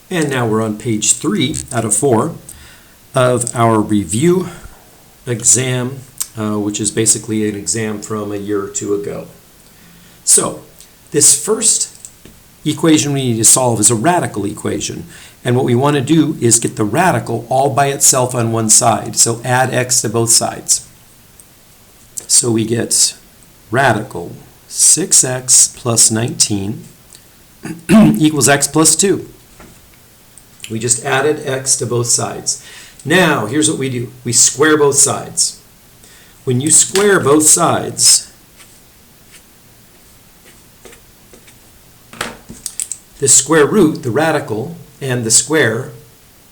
And now we're on page 3 out of 4 of our review exam, which is basically an exam from a year or two ago. So this first equation we need to solve is a radical equation. And what we want to do is get the radical all by itself on one side. So add x to both sides. So we get radical 6x plus 19 equals x plus 2. We just added x to both sides. Now, here's what we do. We square both sides. When you square both sides, the square root, the radical, and the square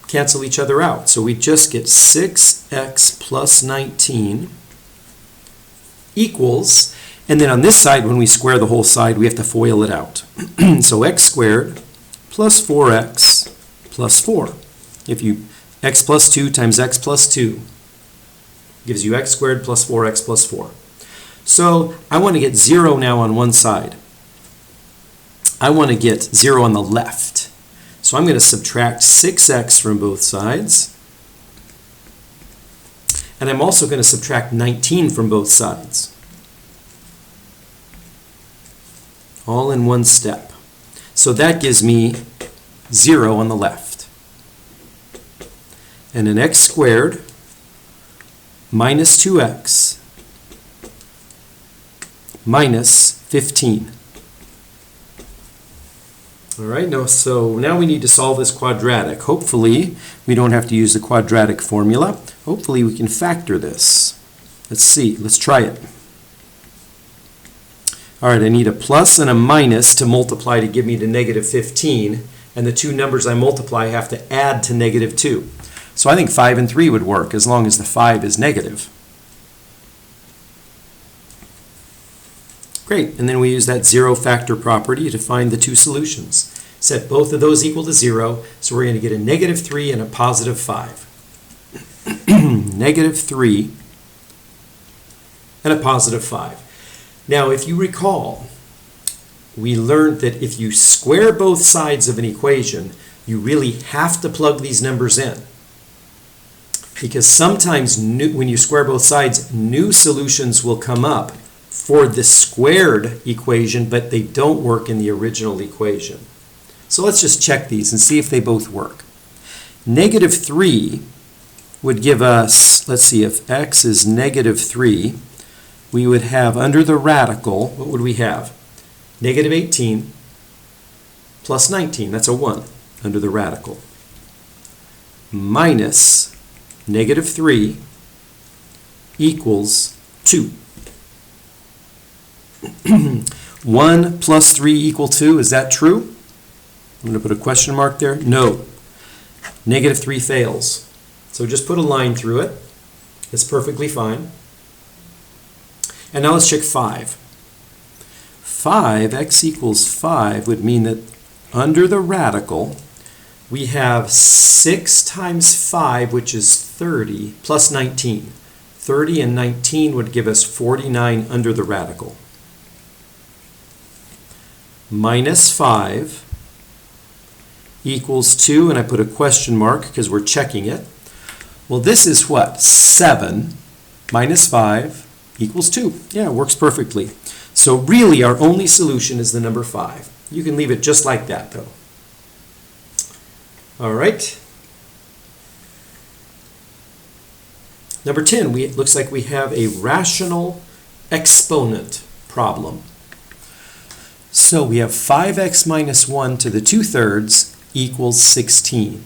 cancel each other out. So we just get 6x plus 19 equals, and then on this side, when we square the whole side, we have to FOIL it out. So x squared plus 4x plus 4. If you x plus 2 times x plus 2 gives you x squared plus 4x plus 4. So I want to get 0 now on one side. I want to get 0 on the left. So I'm going to subtract 6x from both sides. And I'm also going to subtract 19 from both sides. All in one step. So that gives me 0 on the left. And an x squared minus 2x minus 15. All right, so now we need to solve this quadratic. Hopefully, we don't have to use the quadratic formula. Hopefully, we can factor this. Let's see. Let's try it. All right, I need a plus and a minus to multiply to give me the negative 15. And the two numbers I multiply have to add to negative 2. So I think 5 and 3 would work as long as the 5 is negative. Great, and then we use that zero factor property to find the two solutions. Set both of those equal to 0, so we're going to get a negative 3 and a positive 5. Negative 3 and a positive 5. Now, if you recall, we learned that if you square both sides of an equation, you really have to plug these numbers in. Because sometimes when you square both sides, new solutions will come up for the squared equation, but they don't work in the original equation. So let's just check these and see if they both work. Negative 3 would give us, let's see, if x is negative 3, we would have under the radical, what would we have? Negative 18 plus 19, that's a 1 under the radical, minus negative 3 equals 2. 1 plus 3 equal 2, is that true? I'm going to put a question mark there. No. Negative 3 fails. So just put a line through it. It's perfectly fine. And now let's check 5. 5, x equals 5 would mean that under the radical, we have 6 times 5, which is 30, plus 19. 30 and 19 would give us 49 under the radical. Minus 5 equals 2, and I put a question mark because we're checking it. Well, this is what? 7 minus 5 equals 2. Yeah, it works perfectly. So really, our only solution is the number 5. You can leave it just like that, though. All right. Number 10, it looks like we have a rational exponent problem. So we have 5x minus 1 to the 2/3 equals 16.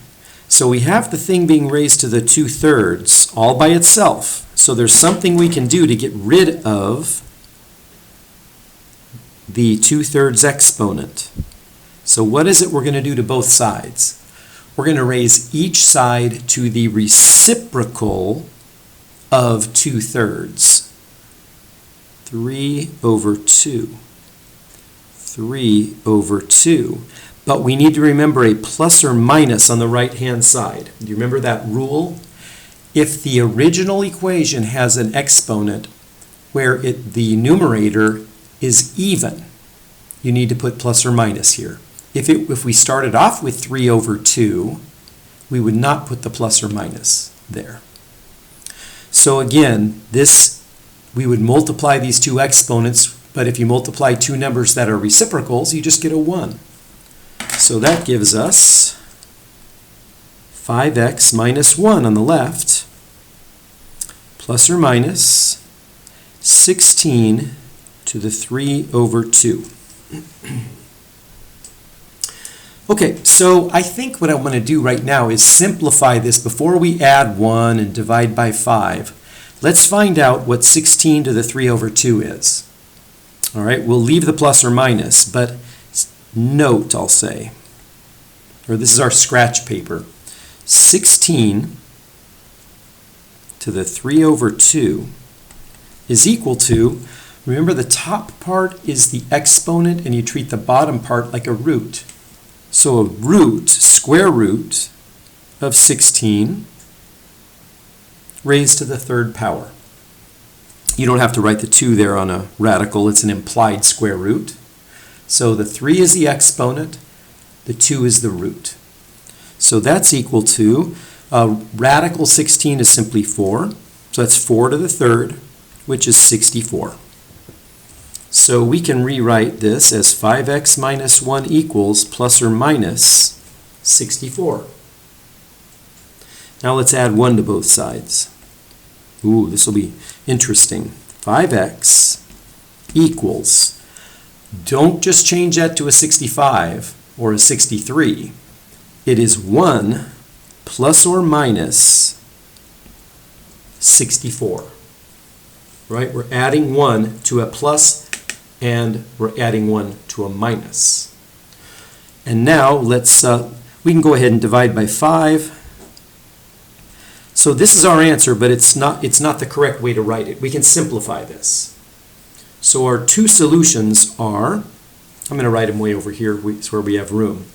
So we have the thing being raised to the 2/3 all by itself. So there's something we can do to get rid of the 2/3 exponent. So what is it we're going to do to both sides? We're going to raise each side to the reciprocal of 2/3. 3 over 2. 3 over 2. But we need to remember a plus or minus on the right-hand side. Do you remember that rule? If the original equation has an exponent where the numerator is even, you need to put plus or minus here. if we started off with 3 over 2, we would not put the plus or minus there. So again, we would multiply these two exponents, but if you multiply two numbers that are reciprocals, you just get a 1. So that gives us 5x minus 1 on the left, plus or minus 16 to the 3 over 2. Okay, so I think what I want to do right now is simplify this before we add 1 and divide by 5. Let's find out what 16 to the 3 over 2 is. All right, we'll leave the plus or minus, but note, I'll say, or this is our scratch paper, 16 to the 3 over 2 is equal to, remember the top part is the exponent and you treat the bottom part like a root. So a root, square root of 16 raised to the third power. You don't have to write the 2 there on a radical, it's an implied square root. So the 3 is the exponent, the 2 is the root. So that's equal to, radical 16 is simply 4, so that's 4 to the third, which is 64. So we can rewrite this as 5x minus 1 equals plus or minus 64. Now let's add 1 to both sides. Ooh, this will be interesting. 5x equals, don't just change that to a 65 or a 63. It is 1 plus or minus 64. Right? We're adding 1 to a plus and we're adding 1 to a minus. And now we can go ahead and divide by 5. So this is our answer, but it's not the correct way to write it. We can simplify this. So our two solutions are, I'm going to write them way over here where we have room.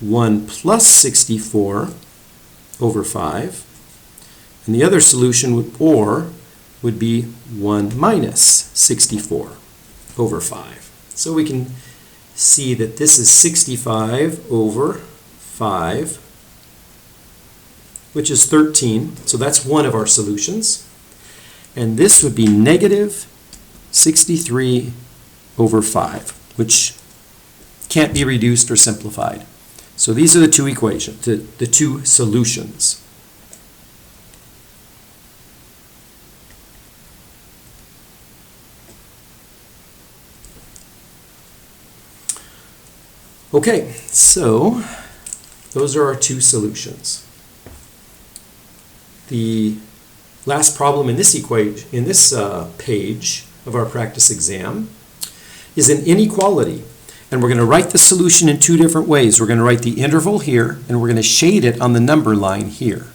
1 plus 64 over 5. And the other solution would be 1 minus 64 over 5. So we can see that this is 65 over 5, which is 13. So that's one of our solutions. And this would be negative 63 over 5, which can't be reduced or simplified. So these are the two equations, the two solutions. Okay, so those are our two solutions. The last problem in this page of our practice exam is an inequality. And we're going to write the solution in two different ways. We're going to write the interval here, and we're going to shade it on the number line here.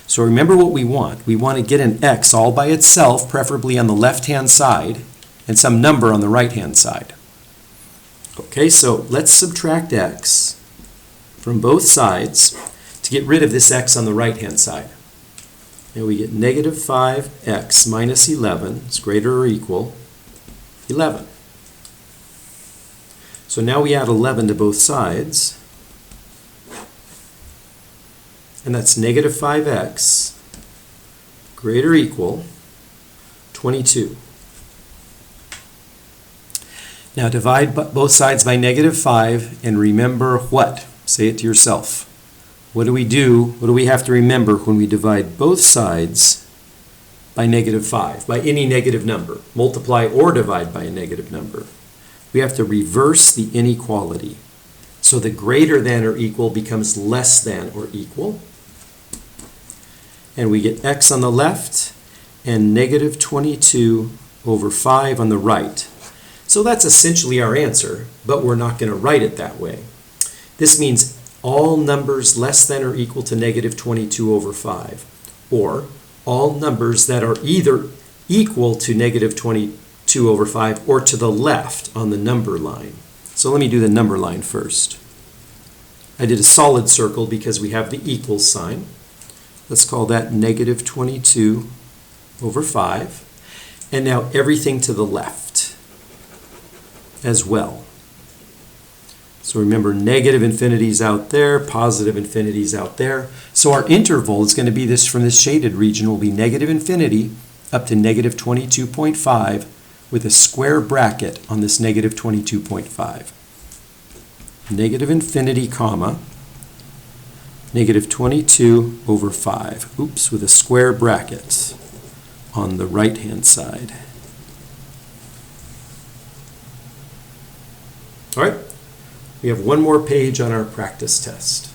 So remember what we want. We want to get an x all by itself, preferably on the left-hand side, and some number on the right-hand side. Okay, so let's subtract x from both sides to get rid of this x on the right-hand side. And we get negative 5x minus 11 is greater or equal 11. So now we add 11 to both sides, and that's negative 5x greater or equal 22. Now divide both sides by negative 5, and remember what? Say it to yourself. What do we do? What do we have to remember when we divide both sides by negative 5, by any negative number? Multiply or divide by a negative number. We have to reverse the inequality. So the greater than or equal becomes less than or equal. And we get x on the left and negative 22 over 5 on the right. So that's essentially our answer, but we're not going to write it that way. This means all numbers less than or equal to negative 22 over 5, or all numbers that are either equal to negative 22 over 5 or to the left on the number line. So let me do the number line first. I did a solid circle because we have the equals sign. Let's call that negative 22 over 5. And now everything to the left as well. So remember, negative infinity's out there, positive infinity's out there. So our interval is going to be this, from this shaded region, will be negative infinity up to negative 22.5 with a square bracket on this negative 22.5. Negative infinity, comma, negative 22 over 5. Oops, with a square bracket on the right-hand side. All right, we have one more page on our practice test.